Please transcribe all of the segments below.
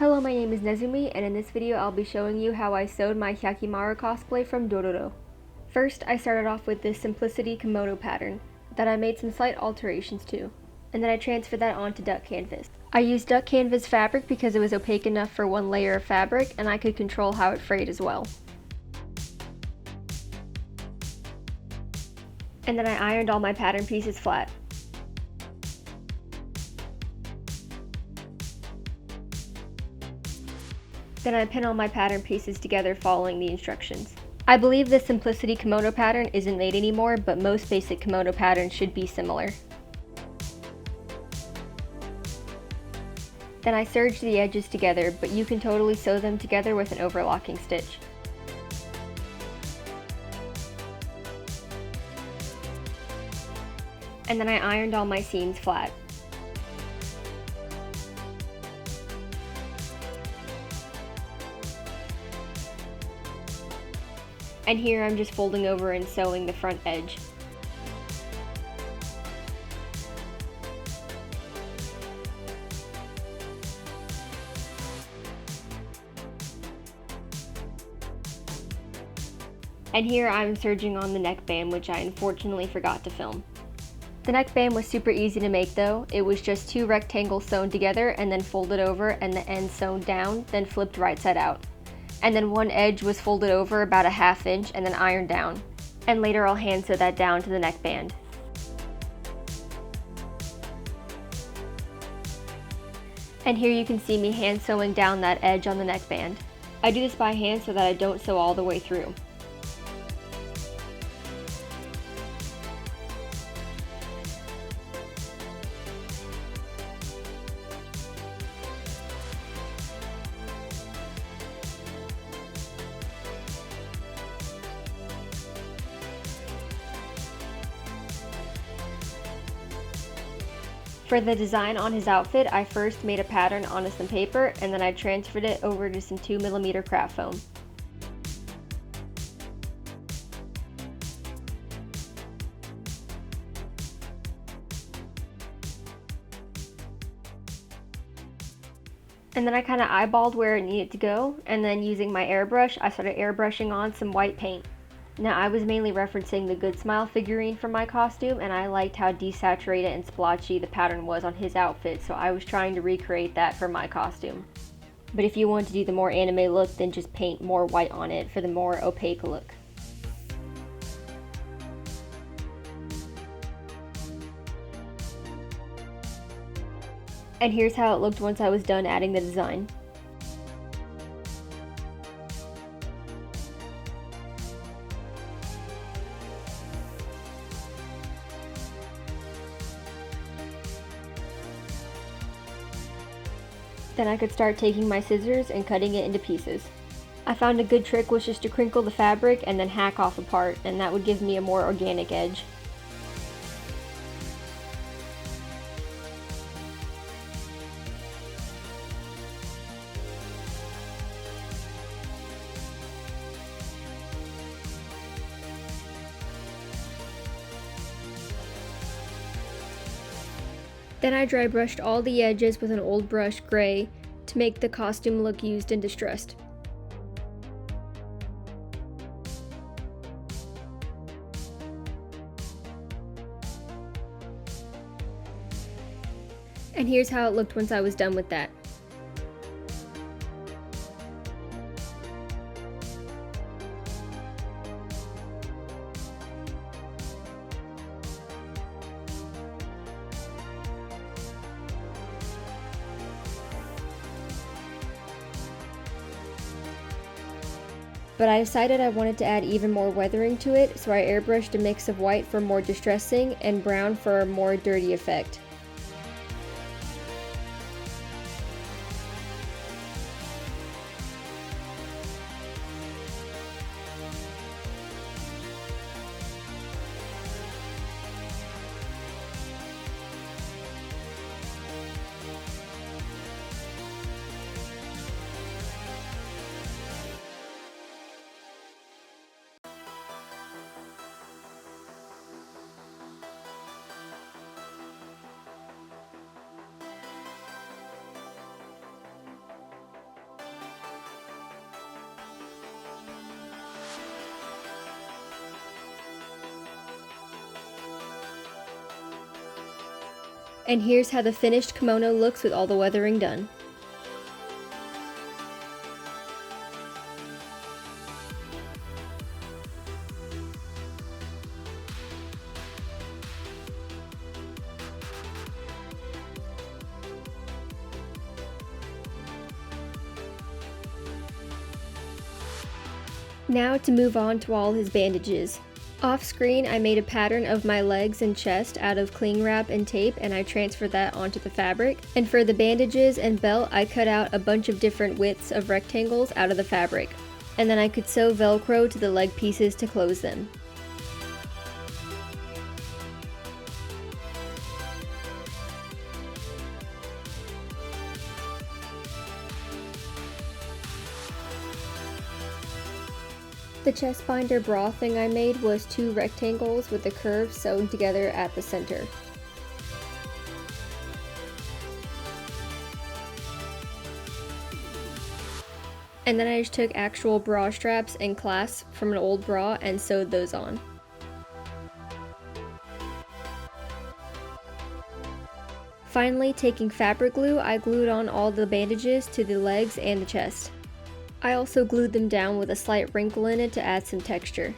Hello, my name is Nezumi, and in this video I'll be showing you how I sewed my Hyakkimaru cosplay from Dororo. First, I started off with this Simplicity Kimono pattern that I made some slight alterations to, and then I transferred that onto duck canvas. I used duck canvas fabric because it was opaque enough for one layer of fabric, and I could control how it frayed as well. And then I ironed all my pattern pieces flat. Then I pin all my pattern pieces together following the instructions. I believe the Simplicity Kimono pattern isn't made anymore, but most basic kimono patterns should be similar. Then I serged the edges together, but you can totally sew them together with an overlocking stitch. And then I ironed all my seams flat. And here I'm just folding over and sewing the front edge. And here I'm serging on the neckband, which I unfortunately forgot to film. The neckband was super easy to make though. It was just two rectangles sewn together and then folded over and the end sewn down, then flipped right side out. And then one edge was folded over about a ½ inch and then ironed down. And later I'll hand sew that down to the neckband. And here you can see me hand sewing down that edge on the neckband. I do this by hand so that I don't sew all the way through. For the design on his outfit, I first made a pattern onto some paper and then I transferred it over to some 2mm craft foam. And then I kind of eyeballed where it needed to go, and then using my airbrush, I started airbrushing on some white paint. Now I was mainly referencing the Good Smile figurine from my costume, and I liked how desaturated and splotchy the pattern was on his outfit, so I was trying to recreate that for my costume. But if you want to do the more anime look, then just paint more white on it for the more opaque look. And here's how it looked once I was done adding the design. Then I could start taking my scissors and cutting it into pieces. I found a good trick was just to crinkle the fabric and then hack off a part, and that would give me a more organic edge. Then I dry brushed all the edges with an old brush gray to make the costume look used and distressed. And here's how it looked once I was done with that. But I decided I wanted to add even more weathering to it, so I airbrushed a mix of white for more distressing and brown for a more dirty effect. And here's how the finished kimono looks with all the weathering done. Now to move on to all his bandages. Off screen, I made a pattern of my legs and chest out of cling wrap and tape, and I transferred that onto the fabric. And for the bandages and belt, I cut out a bunch of different widths of rectangles out of the fabric. And then I could sew Velcro to the leg pieces to close them. The chest binder bra thing I made was 2 rectangles with the curve sewn together at the center. And then I just took actual bra straps and clasps from an old bra and sewed those on. Finally, taking fabric glue, I glued on all the bandages to the legs and the chest. I also glued them down with a slight wrinkle in it to add some texture.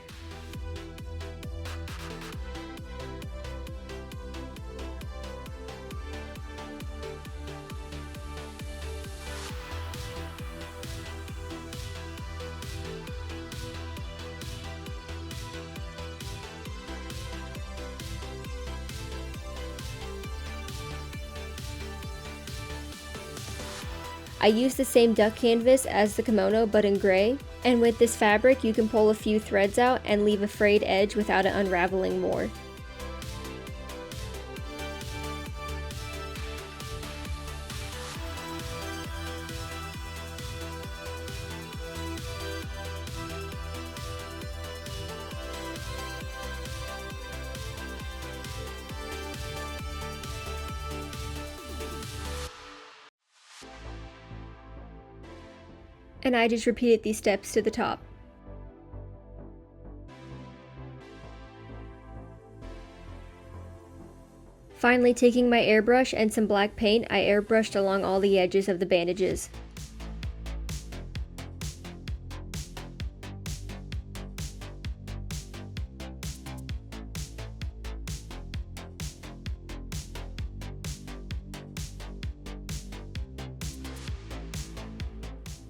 I used the same duck canvas as the kimono but in gray, and with this fabric you can pull a few threads out and leave a frayed edge without it unraveling more. And I just repeated these steps to the top. Finally, taking my airbrush and some black paint, I airbrushed along all the edges of the bandages.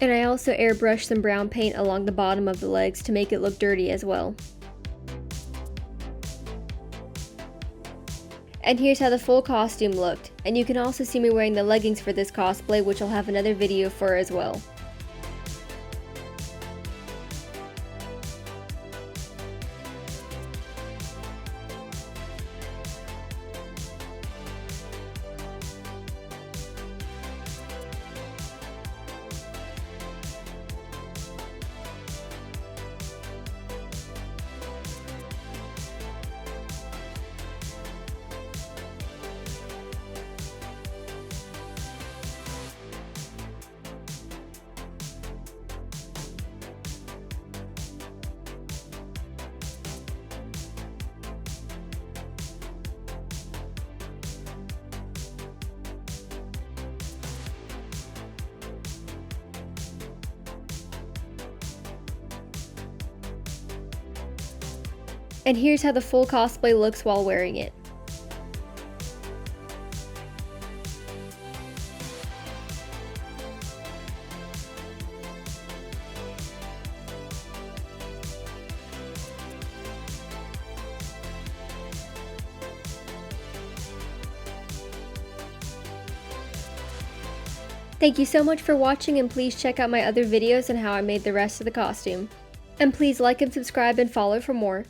And I also airbrushed some brown paint along the bottom of the legs to make it look dirty as well. And here's how the full costume looked, and you can also see me wearing the leggings for this cosplay, which I'll have another video for as well. And here's how the full cosplay looks while wearing it. Thank you so much for watching, and please check out my other videos on how I made the rest of the costume. And please like and subscribe and follow for more.